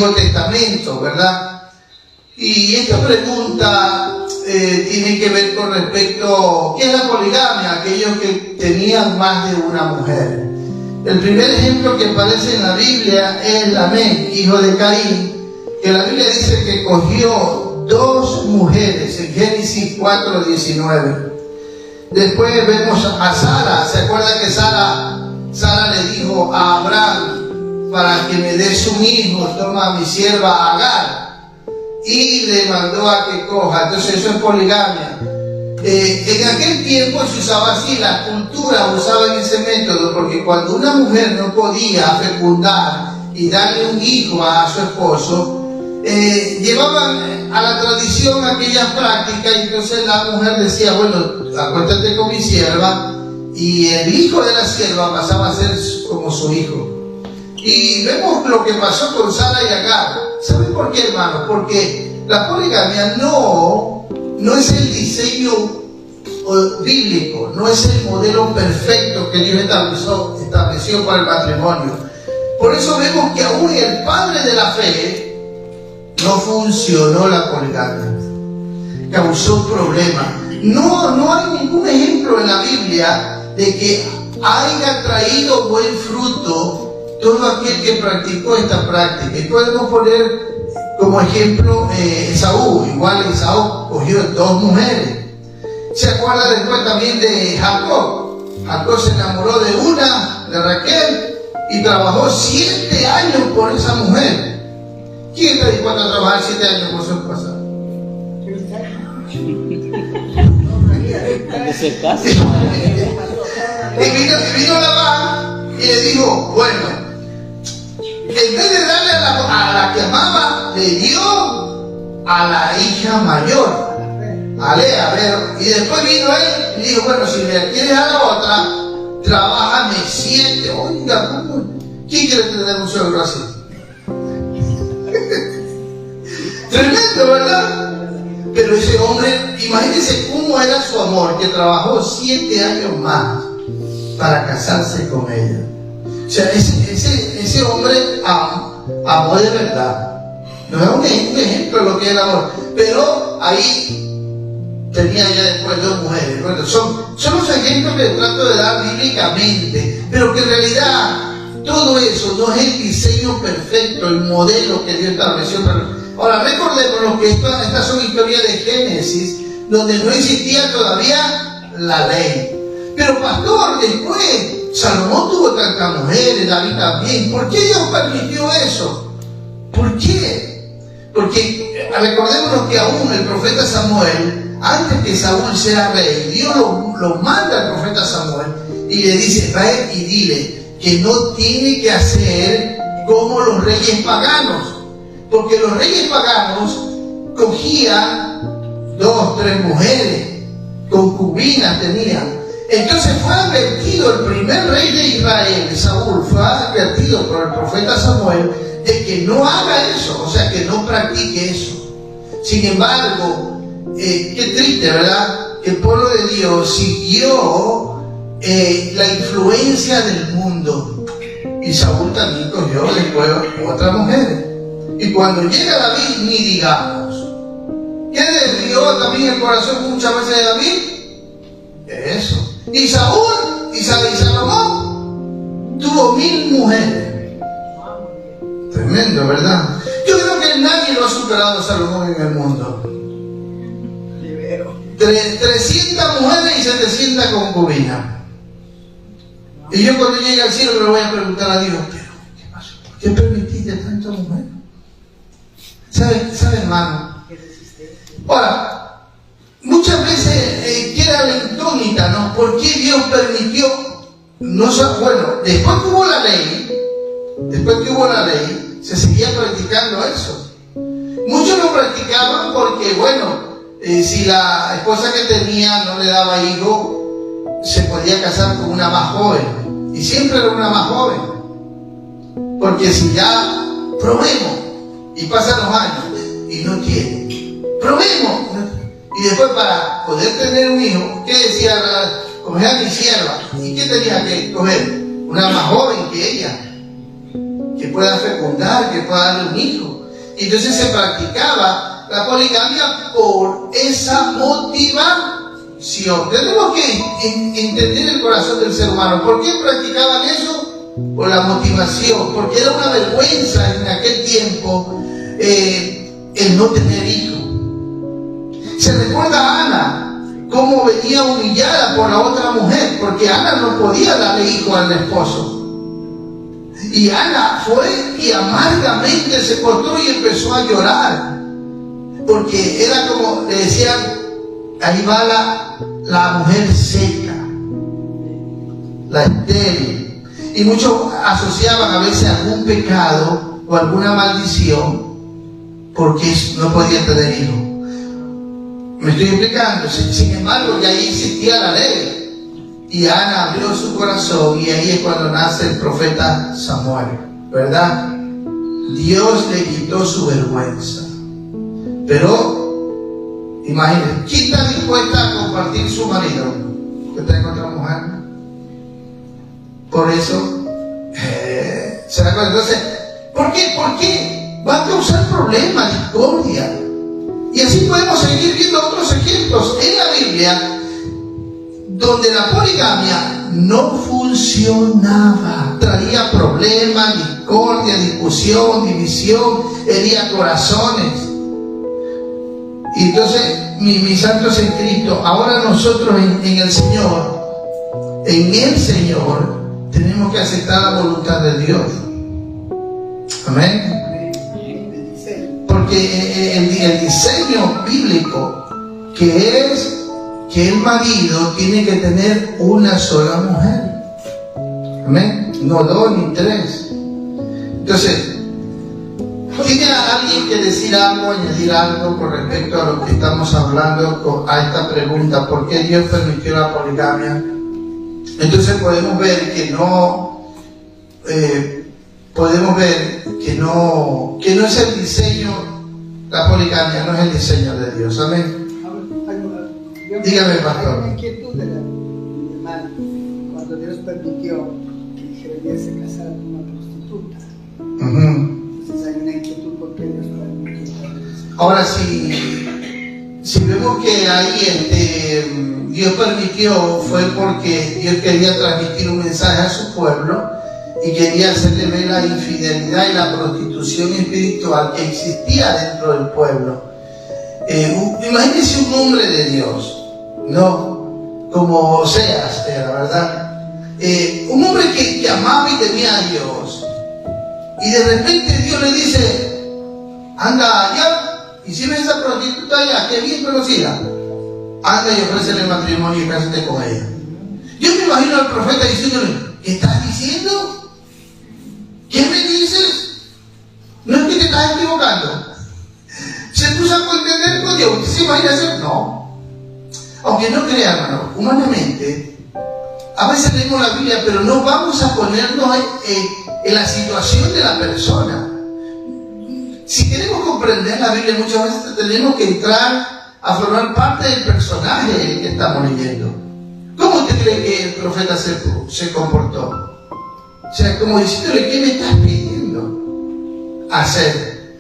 Antiguo Testamento, ¿verdad? Y esta pregunta tiene que ver con respecto, ¿qué es la poligamia? Aquellos que tenían más de una mujer. El primer ejemplo que aparece en la Biblia es Lamec, hijo de Caín, que la Biblia dice que cogió 2 mujeres en Génesis 4:19. Después vemos a Sara. ¿Se acuerda que Sara le dijo a Abraham, para que me des un hijo, toma a mi sierva Agar? Y le mandó a que coja. Entonces eso es poligamia. En aquel tiempo se usaba así, la cultura usaba ese método, porque cuando una mujer no podía fecundar y darle un hijo a su esposo, llevaban a la tradición aquellas prácticas, y entonces la mujer decía, bueno, acuéstate con mi sierva, y el hijo de la sierva pasaba a ser como su hijo. Y vemos lo que pasó con Sara y Agar. ¿Saben por qué, hermanos? Porque la poligamia no es el diseño bíblico, no es el modelo perfecto que Dios estableció para el matrimonio. Por eso vemos que aún el padre de la fe no funcionó la poligamia, causó problemas. No hay ningún ejemplo en la Biblia de que haya traído buen fruto todo aquel que practicó esta práctica. Y podemos poner como ejemplo Esaú. Igual Esaú cogió 2 mujeres. ¿Se acuerda después también de Jacob? Jacob se enamoró de una, de Raquel, y trabajó 7 años por esa mujer. ¿Quién está dispuesto a trabajar 7 años por su esposa? Y vino Labán y le dijo, bueno, en vez de darle a la que amaba, le dio a la hija mayor, a Lea. Y después vino él y dijo, bueno, si me quieres a la otra, trabájame 7. Oiga, ¿quién quiere tener un suegro así? Tremendo, ¿verdad? Pero ese hombre, imagínense cómo era su amor, que trabajó 7 años más para casarse con ella. O sea, ese hombre amó de verdad. No es un ejemplo de lo que es el amor. Pero ahí tenía ya después 2 mujeres. Bueno, son los ejemplos que trato de dar bíblicamente, pero que en realidad todo eso no es el diseño perfecto, el modelo que Dios estableció. Ahora, recordémonos que estas son historias de Génesis, donde no existía todavía la ley. Pero pastor, después Salomón tuvo tantas mujeres, David también. ¿Por qué Dios permitió eso? ¿Por qué? Porque recordémonos que aún el profeta Samuel, antes que Saúl sea rey, Dios lo manda al profeta Samuel y le dice, ve y dile que no tiene que hacer como los reyes paganos. Porque los reyes paganos cogían 2, 3 mujeres, concubinas tenían. Entonces fue advertido el primer rey de Israel, Saúl, fue advertido por el profeta Samuel de que no haga eso, o sea, que no practique eso. Sin embargo, qué triste, ¿verdad? Que el pueblo de Dios siguió la influencia del mundo, y Saúl también cogió después otras mujeres. Y cuando llega David, ni digamos. ¿Qué desvió también el corazón muchas veces de David? Eso. Y Saúl y Salomón tuvo 1000 mujeres. Tremendo, ¿verdad? Yo creo que nadie lo ha superado a Salomón en el mundo. 300 mujeres y 700 concubinas. Y yo cuando llegue al cielo le voy a preguntar a Dios, pero ¿qué pasó? ¿Por qué permitiste tantas mujeres? ¿Sabe, hermano? Ahora, muchas veces queda la incógnita, ¿no? ¿Por qué Dios permitió? Bueno, después que hubo la ley, se seguía practicando eso. Muchos lo practicaban porque, bueno, si la esposa que tenía no le daba hijo, se podía casar con una más joven. Y siempre era una más joven. Porque si ya probemos, y pasan los años y no tiene, probemos. Y después, para poder tener un hijo, ¿qué decía? Coger a mi sierva. ¿Y qué tenía que coger? Una más joven que ella. que pueda fecundar, que pueda darle un hijo. Y entonces se practicaba la poligamia por esa motivación. Tenemos que entender el corazón del ser humano. ¿Por qué practicaban eso? Por la motivación, porque era una vergüenza en aquel tiempo el no tener hijo. Se recuerda a Ana, cómo venía humillada por la otra mujer, porque Ana no podía darle hijo al esposo. Y Ana fue y amargamente se postró y empezó a llorar, porque era como le decían, ahí va la mujer seca, la estéril. Y muchos asociaban a veces algún pecado o alguna maldición porque no podían tener hijos. Me estoy explicando. Sin embargo, ya ahí existía la ley. Y Ana abrió su corazón y ahí es cuando nace el profeta Samuel, ¿verdad? Dios le quitó su vergüenza. Pero, imagínense, ¿quién está dispuesta a compartir su marido que está con otra mujer? Por eso, ¿se da cuenta? Entonces, ¿por qué? ¿Por qué? Va a causar problemas, discordia. Y así podemos seguir viendo otros ejemplos en la Biblia donde la poligamia no funcionaba. Traía problemas, discordia, discusión, división, hería corazones. Y entonces, mis santos en Cristo, ahora nosotros en el Señor, tenemos que aceptar la voluntad de Dios. Amén. Porque el diseño bíblico que es que el marido tiene que tener una sola mujer. Amén. No dos ni tres. Entonces, ¿tiene alguien que decir algo, añadir algo con respecto a lo que estamos hablando, a esta pregunta? ¿Por qué Dios permitió la poligamia? Entonces podemos ver que no es el diseño, la poligamia no es el diseño de Dios. Amén. Dígame, pastor. Hay una inquietud de mi hermano cuando Dios permitió que Jeremías se casara con una prostituta. Entonces hay una inquietud porque Dios permitió. Ahora, si vemos que ahí Dios permitió, fue porque Dios quería transmitir un mensaje a su pueblo y quería hacerle ver la infidelidad y la prostitución espiritual que existía dentro del pueblo. Imagínense un hombre de Dios, ¿no? Como Oseas, la verdad. Un hombre que amaba y temía a Dios. Y de repente Dios le dice, anda allá, y si ves a esa prostituta allá, que bien conocida, anda y ofrécele matrimonio y cásate con ella. Yo me imagino al profeta diciéndole, ¿qué estás diciendo? ¿Qué me dices? ¿No es que te estás equivocando? ¿Se puso a contender con Dios? ¿Usted se imagina eso? No. Aunque no crea, hermano, humanamente, a veces leemos la Biblia, pero no vamos a ponernos en la situación de la persona. Si queremos comprender la Biblia, muchas veces tenemos que entrar a formar parte del personaje que estamos leyendo. ¿Cómo usted cree que el profeta se comportó? O sea, como diciéndole, ¿qué me estás pidiendo hacer?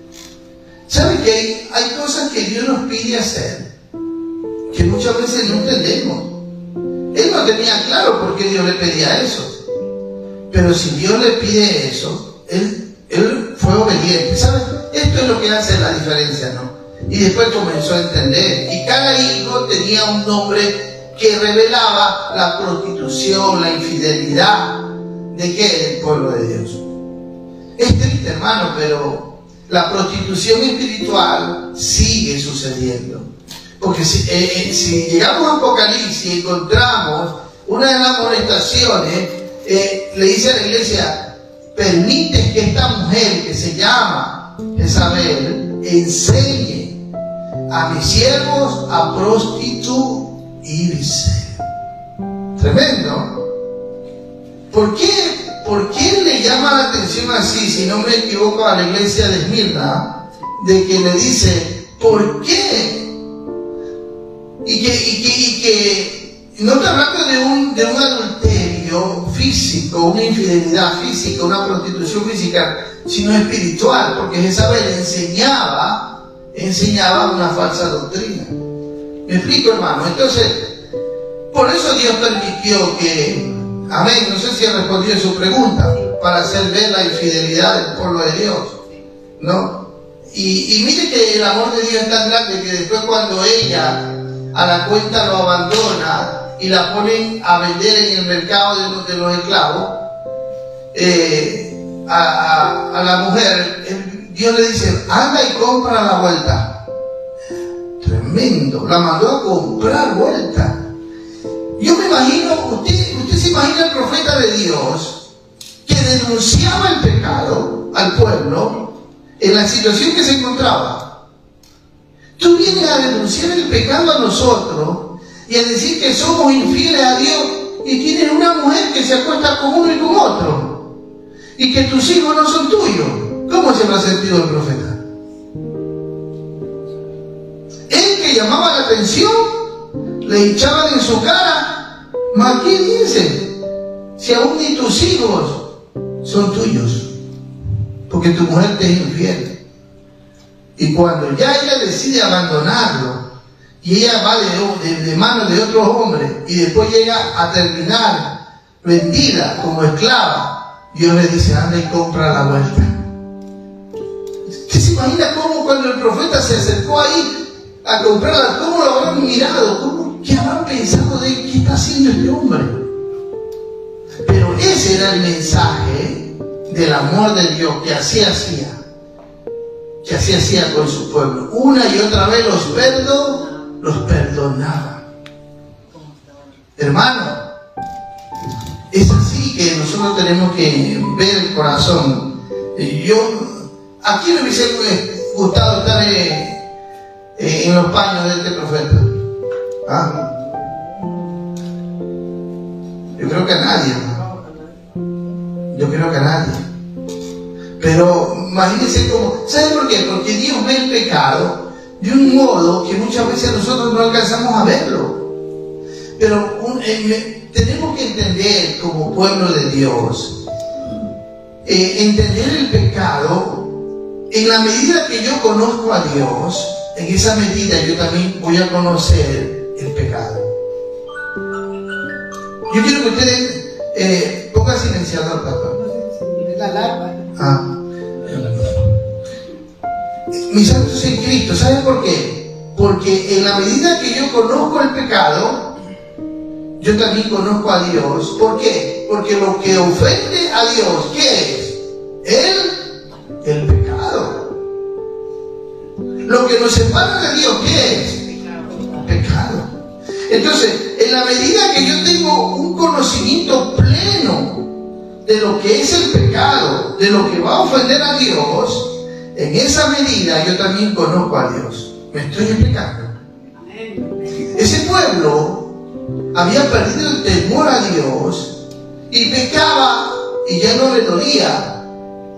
¿Sabe que hay cosas que Dios nos pide hacer que muchas veces no entendemos? Él no tenía claro por qué Dios le pedía eso. Pero si Dios le pide eso, él fue obediente. ¿Sabe? Esto es lo que hace la diferencia, ¿no? Y después comenzó a entender. Y cada hijo tenía un nombre que revelaba la prostitución, la infidelidad de qué, del pueblo de Dios. Es triste, hermano, pero la prostitución espiritual sigue sucediendo. Porque si llegamos a Apocalipsis y encontramos una de las amonestaciones, le dice a la iglesia, permite que esta mujer que se llama Jezabel enseñe a mis siervos a prostituirse. Tremendo. ¿Por qué le llama la atención así, si no me equivoco, a la iglesia de Esmirna, de que le dice, ¿por qué? Y que no está hablando de un adulterio adulterio físico, una infidelidad física, una prostitución física, sino espiritual, porque Jezabel enseñaba una falsa doctrina. ¿Me explico, hermano? Entonces, por eso Dios permitió que, amén, no sé si he respondido su pregunta, para hacer ver la infidelidad del pueblo de Dios, ¿no? Y mire que el amor de Dios es tan grande que después cuando ella a la cuenta lo abandona y la ponen a vender en el mercado de los esclavos, a la mujer, Dios le dice, anda y compra la vuelta. Tremendo, la mandó a comprar vuelta. Yo me imagino, usted se imagina el profeta de Dios que denunciaba el pecado al pueblo en la situación que se encontraba. Tú vienes a denunciar el pecado a nosotros y a decir que somos infieles a Dios y tienes una mujer que se acuesta con uno y con otro y que tus hijos no son tuyos. ¿Cómo se habrá sentido el profeta? Él que llamaba la atención, le echaban en su cara, ¿mas qué dice? Si aún ni tus hijos son tuyos, porque tu mujer te es infiel. Y cuando ya ella decide abandonarlo y ella va de manos de otros hombres y después llega a terminar vendida como esclava, Dios le dice, anda y compra la vuelta. ¿Usted se imagina cómo cuando el profeta se acercó ahí a comprarla, cómo lo habrán mirado, qué habrán pensado de qué está haciendo este hombre? Pero ese era el mensaje del amor de Dios que así hacía con su pueblo. Una y otra vez los perdonaba. Hermano, es así que nosotros tenemos que ver el corazón. ¿A quién le hubiese gustado estar en los paños de este profeta? ¿Ah? Yo creo que a nadie, hermano. Yo creo que a nadie. Pero imagínense cómo. ¿Saben por qué? Porque Dios ve el pecado de un modo que muchas veces nosotros no alcanzamos a verlo. Pero tenemos que entender como pueblo de Dios, entender el pecado en la medida que yo conozco a Dios. En esa medida yo también voy a conocer el pecado. Yo quiero que ustedes pongan silenciador, pastor. Es la alarma. Mis santos en Cristo, ¿saben por qué? Porque en la medida que yo conozco el pecado, yo también conozco a Dios. ¿Por qué? Porque lo que ofende a Dios, ¿qué es? El pecado. Lo que nos separa de Dios, ¿qué es? Pecado. Entonces, en la medida que yo tengo un conocimiento pleno de lo que es el pecado, de lo que va a ofender a Dios, en esa medida yo también conozco a Dios. ¿Me estoy explicando? Ese pueblo había perdido el temor a Dios y pecaba y ya no le dolía,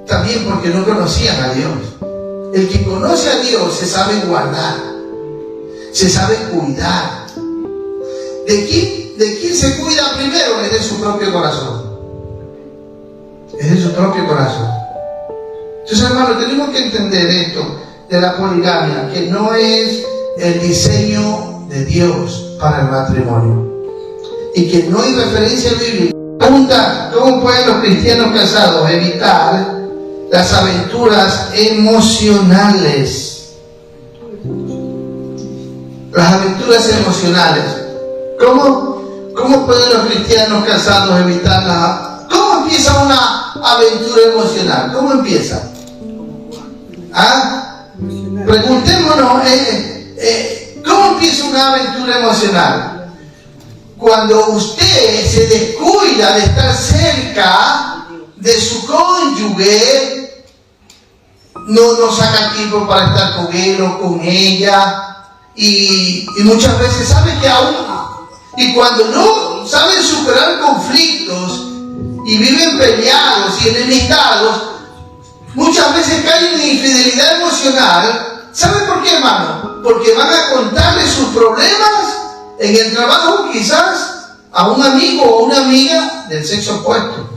también porque no conocían a Dios. El que conoce a Dios se sabe guardar, se sabe cuidar. ¿De quién se cuida primero? Es de su propio corazón. Es de su propio corazón. Entonces, hermano, tenemos que entender esto de la poligamia, que no es el diseño de Dios para el matrimonio y que no hay referencia bíblica. Pregunta: ¿cómo pueden los cristianos casados evitar las aventuras emocionales? Las aventuras emocionales. ¿Cómo pueden los cristianos casados evitarlas? ¿Cómo empieza una aventura emocional? ¿Cómo empieza? Preguntémonos, ¿cómo empieza una aventura emocional? Cuando usted se descuida de estar cerca de su cónyuge, no saca tiempo para estar con él o con ella, y muchas veces sabe que aún, y cuando no saben superar conflictos y viven peleados y enemistados, muchas veces caen en infidelidad emocional. ¿Saben por qué, hermano? Porque van a contarle sus problemas en el trabajo, quizás a un amigo o una amiga del sexo opuesto.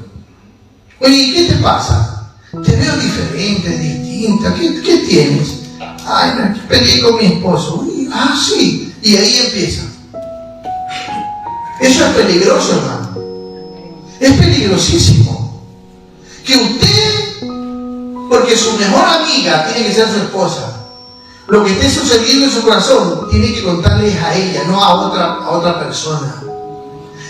Oye, ¿qué te pasa? Te veo diferente, distinta. ¿Qué tienes? Ay, me peleé con mi esposo. Uy, sí. Y ahí empieza. Eso es peligroso, hermano. Es peligrosísimo. Que usted, porque su mejor amiga tiene que ser su esposa, lo que esté sucediendo en su corazón tiene que contarles a ella, no a otra persona.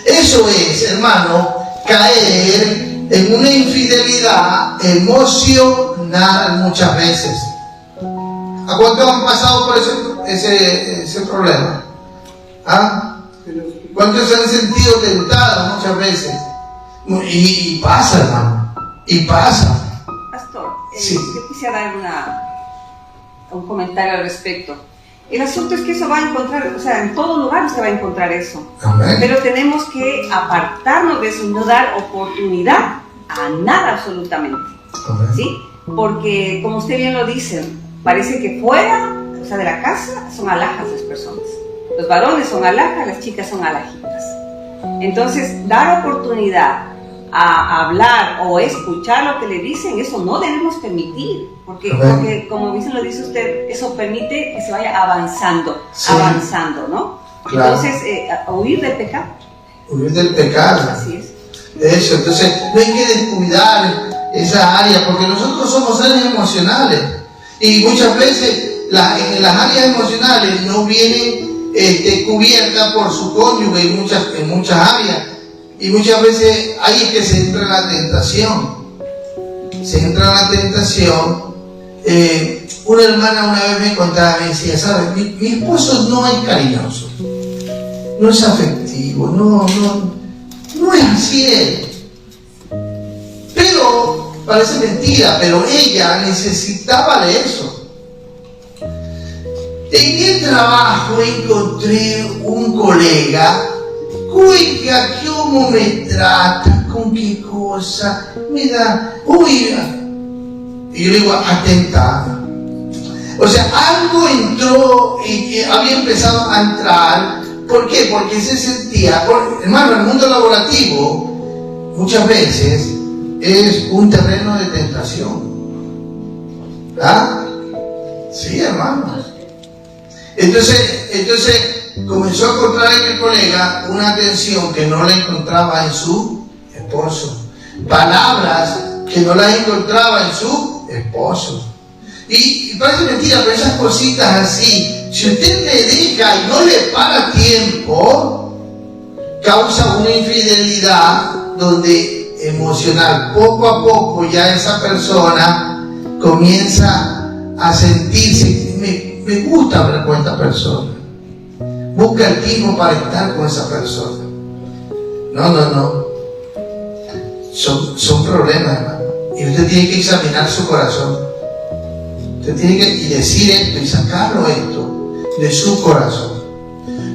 Eso es, hermano, caer en una infidelidad emocional muchas veces. ¿A cuántos han pasado por ese problema? ¿Ah? ¿Cuántos se han sentido tentados muchas veces? Y pasa, hermano. Y pasa. Pastor, sí. Yo quisiera dar un comentario al respecto. El asunto es que eso va a encontrar, o sea, en todo lugar se va a encontrar eso. Amén. Pero tenemos que apartarnos de eso y no dar oportunidad a nada absolutamente. Amén. ¿Sí? Porque, como usted bien lo dice, parece que fuera, o sea, de la casa, son alhajas las personas. Los varones son alhajas, las chicas son alhajitas. Entonces, dar oportunidad a hablar o escuchar lo que le dicen, eso no debemos permitir, porque como bien lo dice usted, eso permite que se vaya avanzando, sí. avanzando, ¿no? Claro. Entonces, huir del pecado. Huir del pecado. Así es. Eso, entonces no hay que descuidar esa área, porque nosotros somos seres emocionales y muchas veces en las áreas emocionales no vienen cubiertas por su cónyuge en muchas áreas. Y muchas veces ahí es que se entra en la tentación. Se entra en la tentación. Una hermana una vez me contaba, me decía, ¿sabes? Mi esposo no es cariñoso, no es afectivo, no es así él. Pero, parece mentira, pero ella necesitaba de eso. En el trabajo encontré un colega. Oiga, ¿cómo me trata? ¿Con qué cosa? Me da, oiga. Y yo le digo, atenta. O sea, algo entró y había empezado a entrar. ¿Por qué? Porque se sentía, hermano, el mundo laborativo muchas veces es un terreno de tentación. ¿Ah? Sí, hermano. Entonces comenzó a encontrar en el colega una atención que no la encontraba en su esposo, palabras que no las encontraba en su esposo. Y parece mentira, pero esas cositas así, si usted le deja y no le para tiempo, causa una infidelidad donde emocional, poco a poco ya esa persona comienza a sentirse, me gusta hablar con esta persona. Busca el tiempo para estar con esa persona. No. Son problemas, hermano. Y usted tiene que examinar su corazón. Usted tiene que decir esto y sacarlo esto de su corazón.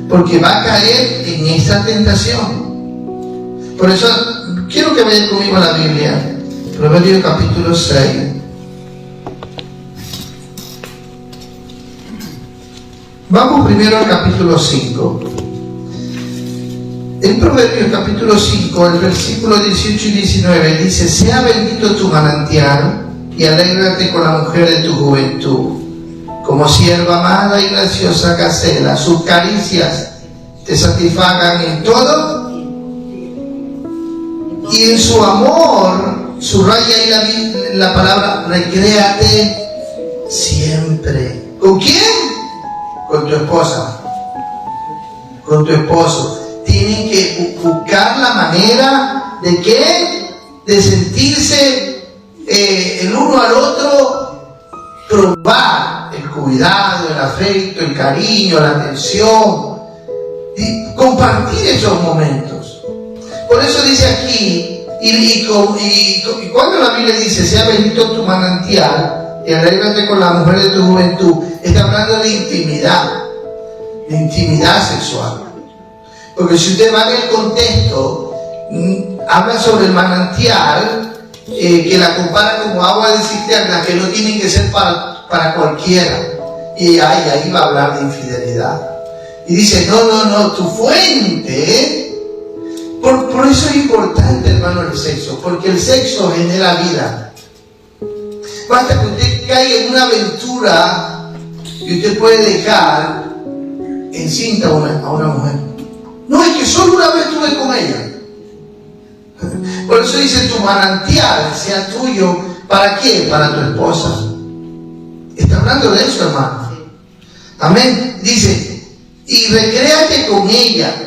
Porque va a caer en esta tentación. Por eso, quiero que vayan conmigo a la Biblia. Proverbios capítulo 6. Vamos primero al capítulo 5. En Proverbios capítulo 5, el versículo 18 y 19 dice: sea bendito tu manantial y alégrate con la mujer de tu juventud. Como sierva amada y graciosa gacela, sus caricias te satisfagan en todo, y en su amor subraya ahí la palabra recréate siempre. ¿Con quién? Con tu esposa, con tu esposo. Tienen que buscar la manera de ¿qué? De sentirse el uno al otro, probar el cuidado, el afecto, el cariño, la atención, y compartir esos momentos. Por eso dice aquí, y cuando la Biblia dice sea bendito tu manantial y alégrate con la mujer de tu juventud, está hablando de intimidad sexual. Porque si usted va en el contexto, habla sobre el manantial, que la compara como agua de cisterna, que no tienen que ser para cualquiera. Y ahí va a hablar de infidelidad. Y dice, no, tu fuente Por eso es importante, hermano, el sexo, porque el sexo genera vida. Basta que usted caiga en una aventura y usted puede dejar encinta a una mujer. No, es que solo una vez estuve con ella. Por eso dice, tu manantial sea tuyo. ¿Para qué? Para tu esposa. Está hablando de eso, hermano. Amén. Dice, y recréate con ella.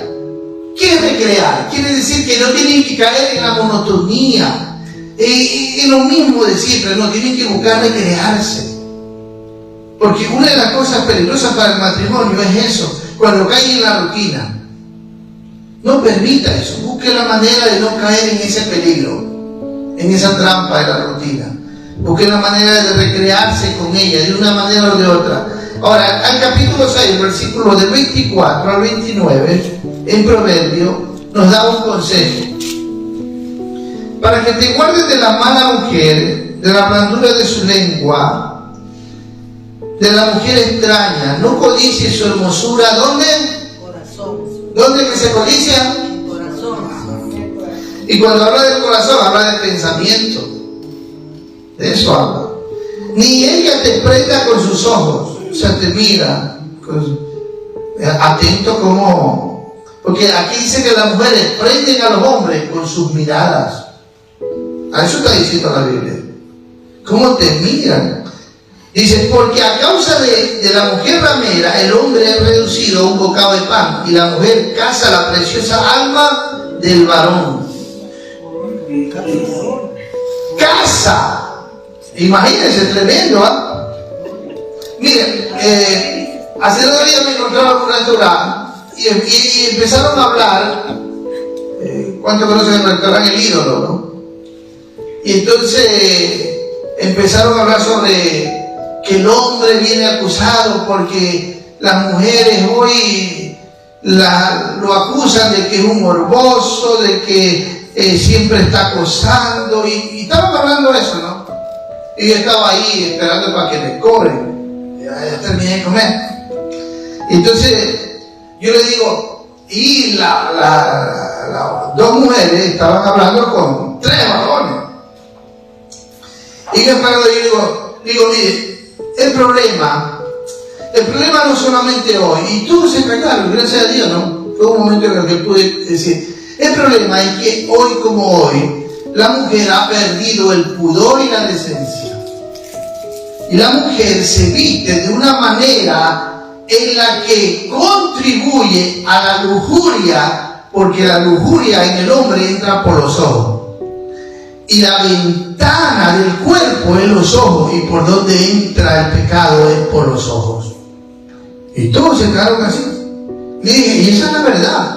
¿Qué es recrear? Quiere decir que no tienen que caer en la monotonía, en lo mismo de siempre. No, tienen que buscar recrearse. Porque una de las cosas peligrosas para el matrimonio es eso, cuando cae en la rutina. No permita eso, busque la manera de no caer en ese peligro, en esa trampa de la rutina. Busque la manera de recrearse con ella, de una manera o de otra. Ahora, al capítulo 6, versículo del 24 al 29, en Proverbio, nos da un consejo. Para que te guardes de la mala mujer, de la blandura de su lengua, de la mujer extraña, no codicies su hermosura. ¿Dónde? ¿Dónde que se codicia? Y cuando habla del corazón, habla del pensamiento. De eso habla. Ni ella te prenda con sus ojos, o sea, te mira, atento como... Porque aquí dice que las mujeres prenden a los hombres con sus miradas. A eso está diciendo la Biblia. ¿Cómo te miran? Dice, porque a causa de la mujer ramera, el hombre es reducido a un bocado de pan, y la mujer caza la preciosa alma del varón. Caza. Imagínense, tremendo, ¿ah? Miren, hace 2 días me encontraba en un restaurante y empezaron a hablar. ¿Cuántos conocen el restaurante El Ídolo, no? Y entonces empezaron a hablar sobre que el hombre viene acusado porque las mujeres hoy lo acusan de que es un morboso, de que siempre está acosando, y estaban hablando de eso, ¿no? Y yo estaba ahí esperando para que me cobren. Ya terminé de comer. Entonces yo le digo, y las 2 mujeres estaban hablando con 3 varones. Y yo digo, mire, el problema no solamente hoy, y todos se callaron, gracias a Dios, ¿no? Fue un momento en el que pude decir, el problema es que hoy como hoy, la mujer ha perdido el pudor y la decencia. Y la mujer se viste de una manera en la que contribuye a la lujuria, porque la lujuria en el hombre entra por los ojos. Y la ventana del cuerpo es los ojos, y por donde entra el pecado es por los ojos. Y todos se quedaron así. Le dije, y esa es la verdad.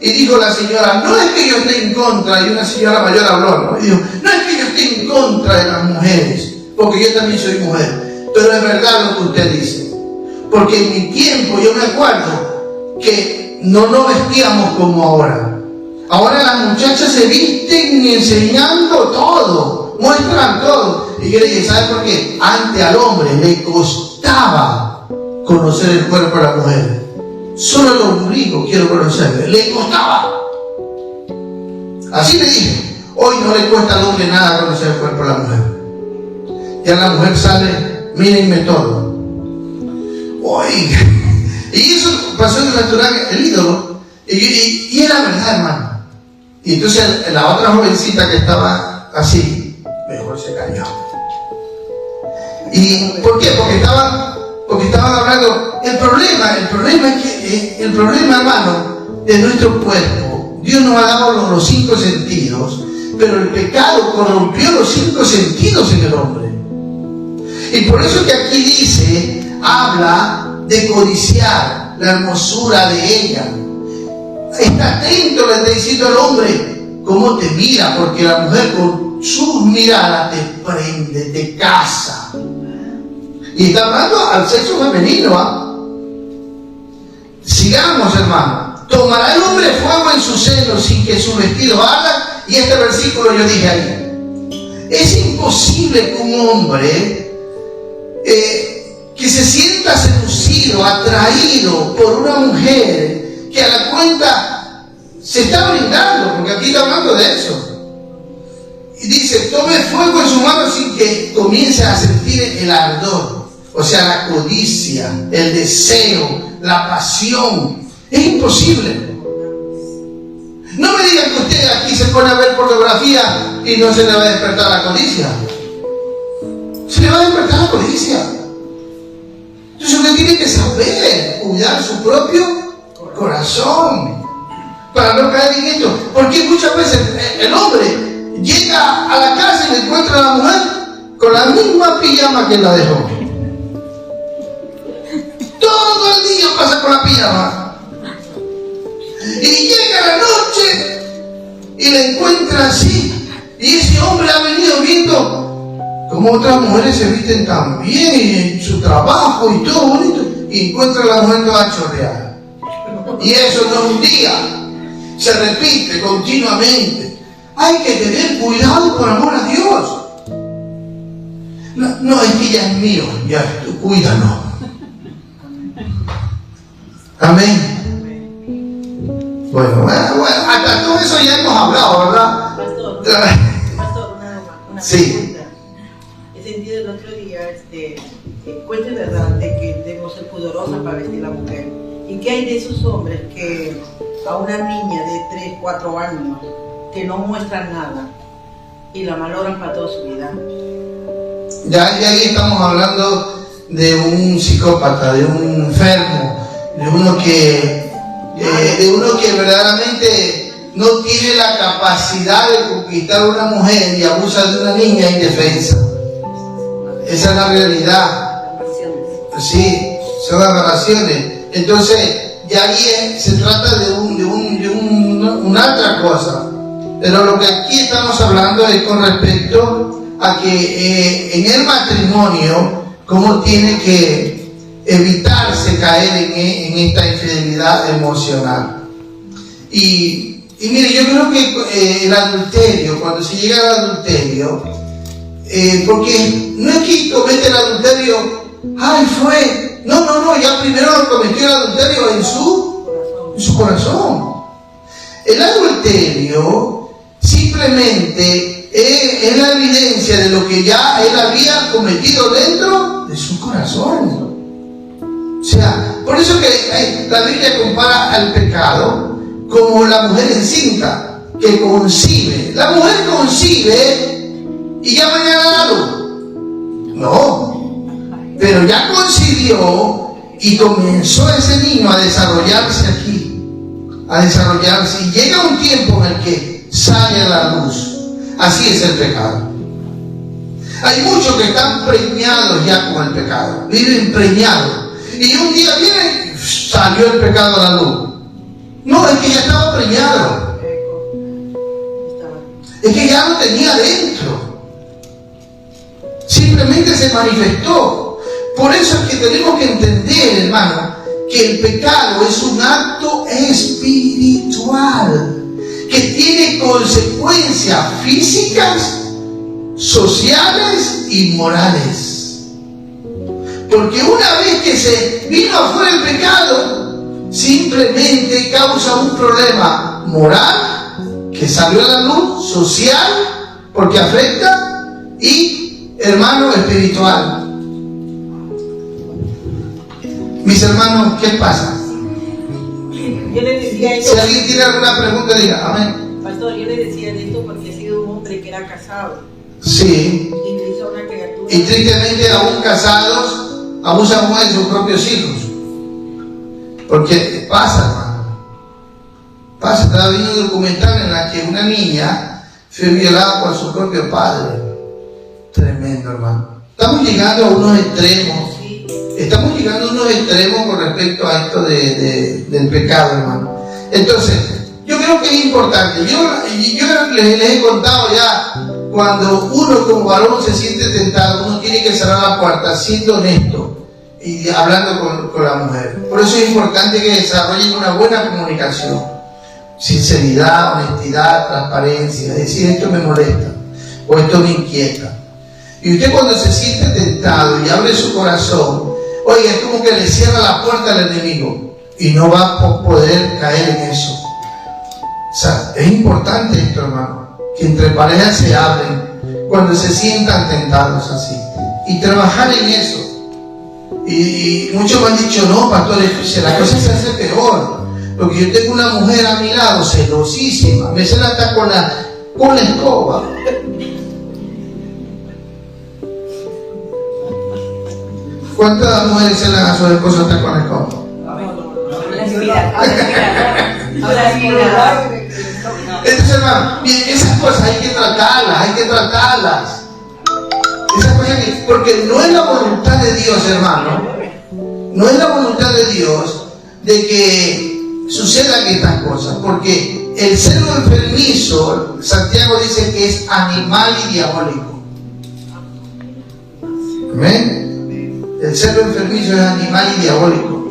Y dijo la señora, no es que yo esté en contra, y una señora mayor habló, ¿no? Y dijo, no es que yo esté en contra de las mujeres, porque yo también soy mujer, pero es verdad lo que usted dice. Porque en mi tiempo yo me acuerdo que no nos vestíamos como ahora. Ahora las muchachas se visten enseñando todo, muestran todo. Y yo le dije, ¿sabe por qué? Antes al hombre le costaba conocer el cuerpo de la mujer. Solo el ombligo quiero conocerle. Le costaba. Así le dije. Hoy no le cuesta al hombre nada conocer el cuerpo de la mujer. Ya la mujer sale, mírenme todo. Oiga. Y eso pasó en el restaurante El Ídolo. Y era verdad, hermano. Y entonces la otra jovencita que estaba así, mejor se calló. ¿Y por qué? Porque estaban hablando. El problema es que el problema, hermano, de nuestro cuerpo, Dios nos ha dado los 5 sentidos, pero el pecado corrompió los 5 sentidos en el hombre. Y por eso que aquí dice, habla de codiciar la hermosura de ella. Está atento, le está diciendo al hombre, cómo te mira, porque la mujer con sus miradas te prende, te casa. Y está hablando al sexo femenino, ¿ah? Sigamos, hermano. Tomará el hombre fuego en su seno sin que su vestido arda. Y este versículo yo dije ahí. Es imposible que un hombre que se sienta seducido, atraído por una mujer que a la cuenta se está brindando, porque aquí está hablando de eso. Y dice, tome fuego en su mano sin que comience a sentir el ardor. O sea, la codicia, el deseo, la pasión. Es imposible. No me digan que usted aquí se pone a ver pornografía y no se le va a despertar la codicia. Se le va a despertar la codicia. Entonces usted tiene que saber cuidar su propio corazón para no caer en esto. Porque muchas veces el hombre llega a la casa y le encuentra a la mujer con la misma pijama que la dejó. Todo el día pasa con la pijama. Y llega la noche y la encuentra así. Y ese hombre ha venido viendo cómo otras mujeres se visten tan bien y en su trabajo y todo bonito. Y encuentra a la mujer toda chorreada. Y eso no es un día. Se repite continuamente. Hay que tener cuidado por amor a Dios. No, es que ya es mío. Ya, tú cuídalo. Amén. Bueno, hasta todo eso ya hemos hablado, ¿verdad? Pastor, una sí. pregunta. He sentido el otro día, cuente verdad de que debemos ser pudorosas para vestir a la mujer. ¿Y qué hay de esos hombres que a una niña de 3, 4 años que no muestran nada y la malogran para toda su vida? Ya ahí estamos hablando de un psicópata, de un enfermo, de uno que verdaderamente no tiene la capacidad de conquistar a una mujer y abusa de una niña indefensa. Esa es la realidad. Sí, son aberraciones. Entonces, ya ahí se trata de una otra cosa. Pero lo que aquí estamos hablando es con respecto a que en el matrimonio, cómo tiene que evitarse caer en esta infidelidad emocional. Y mire, yo creo que el adulterio, cuando se llega al adulterio, porque no es que comete el adulterio, ¡ay, fue! No, ya primero cometió el adulterio en su corazón. El adulterio simplemente es la evidencia de lo que ya él había cometido dentro de su corazón. O sea, por eso que la Biblia compara al pecado como la mujer encinta que concibe. La mujer concibe y ya mañana da luz. No, pero ya concibió y comenzó ese niño a desarrollarse aquí, a desarrollarse, y llega un tiempo en el que sale a la luz. Así es el pecado. Hay muchos que están preñados ya con el pecado, viven preñados. Y un día viene, salió el pecado a la luz. No, es que ya estaba preñado. Es que ya lo tenía dentro. Simplemente se manifestó. Por eso es que tenemos que entender, hermano, que el pecado es un acto espiritual que tiene consecuencias físicas, sociales y morales. Porque una vez que se vino afuera el pecado, simplemente causa un problema moral que salió a la luz, social, porque afecta, y, hermano, espiritual. Mis hermanos, ¿qué pasa? Yo le decía esto. Si alguien tiene alguna pregunta, diga, amén. Pastor, yo le decía de esto porque he sido un hombre que era casado. Sí. Y le hizo una criatura. Y tristemente, aún casados, abusan más de sus propios hijos. Porque pasa, hermano. Pasa, estaba viendo un documental en la que una niña fue violada por su propio padre. Tremendo, hermano. Estamos llegando a unos extremos. Estamos llegando a unos extremos con respecto a esto del pecado, hermano. Entonces, yo creo que es importante. Yo les he contado ya, cuando uno como varón se siente tentado, uno tiene que cerrar la puerta, siendo honesto y hablando con la mujer. Por eso es importante que desarrollen una buena comunicación. Sinceridad, honestidad, transparencia. Decir, esto me molesta o esto me inquieta. Y usted, cuando se siente tentado y abre su corazón, oiga, es como que le cierra la puerta al enemigo y no va a poder caer en eso. O sea, es importante esto, hermano, que entre parejas se hablen cuando se sientan tentados así y trabajar en eso. Y muchos me han dicho, no, pastor, la cosa se hace peor, porque yo tengo una mujer a mi lado celosísima, me cela hasta con la escoba. ¿Cuántas mujeres celan a sus esposos hasta con la escoba? Entonces, hermano, bien, esas cosas hay que tratarlas. Esas cosas porque no es la voluntad de Dios, hermano. No es la voluntad de Dios de que sucedan estas cosas, porque el celo enfermizo, Santiago dice que es animal y diabólico. ¿Amén? El celo enfermizo es animal y diabólico.